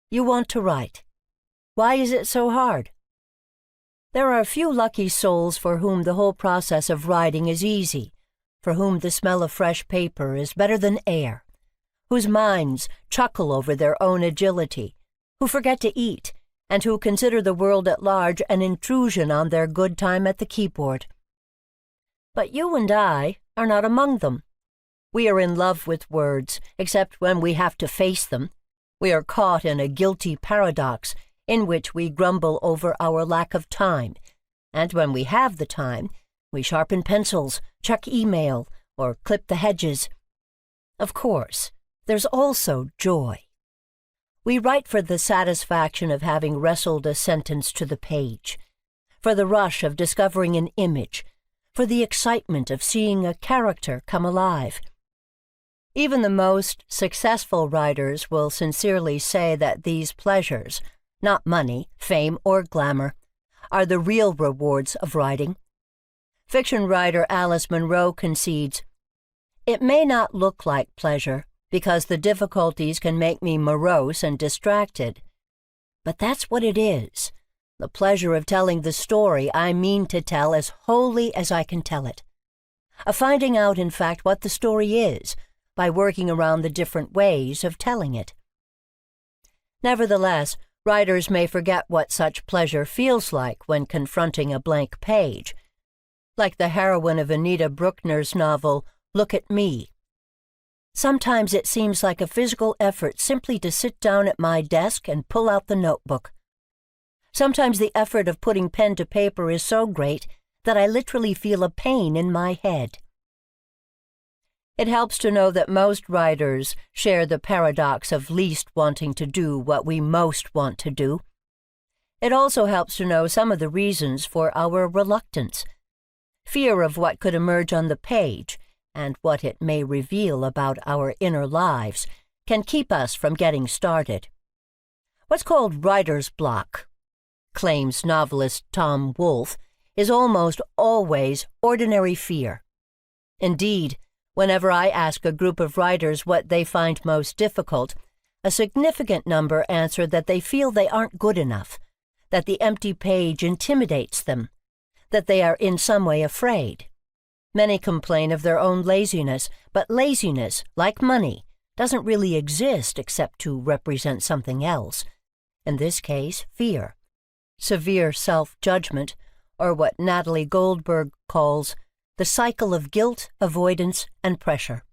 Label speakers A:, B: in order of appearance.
A: You want to write. Why is it so hard? There are a few lucky souls for whom the whole process of writing is easy, for whom the smell of fresh paper is better than air, whose minds chuckle over their own agility, who forget to eat, and who consider the world at large an intrusion on their good time at the keyboard. But you and I are not among them. We are in love with words, except when we have to face them. We are caught in a guilty paradox in which we grumble over our lack of time, and when we have the time, we sharpen pencils, check email, or clip the hedges. Of course, there's also joy. We write for the satisfaction of having wrestled a sentence to the page, for the rush of discovering an image, for the excitement of seeing a character come alive. Even the most successful writers will sincerely say that these pleasures, not money, fame, or glamour, are the real rewards of writing. Fiction writer Alice Munro concedes, "It may not look like pleasure, because the difficulties can make me morose and distracted. But that's what it is, the pleasure of telling the story I mean to tell as wholly as I can tell it, of finding out, in fact, what the story is, by working around the different ways of telling it." Nevertheless, writers may forget what such pleasure feels like when confronting a blank page, like the heroine of Anita Bruckner's novel, Look at Me. Sometimes it seems like a physical effort simply to sit down at my desk and pull out the notebook. Sometimes the effort of putting pen to paper is so great that I literally feel a pain in my head. It helps to know that most writers share the paradox of least wanting to do what we most want to do. It also helps to know some of the reasons for our reluctance. Fear of what could emerge on the page, and what it may reveal about our inner lives, can keep us from getting started. What's called writer's block, claims novelist Tom Wolfe, is almost always ordinary fear. Indeed, whenever I ask a group of writers what they find most difficult, a significant number answer that they feel they aren't good enough, that the empty page intimidates them, that they are in some way afraid. Many complain of their own laziness, but laziness, like money, doesn't really exist except to represent something else. In this case, fear, severe self-judgment, or what Natalie Goldberg calls the cycle of guilt, avoidance, and pressure.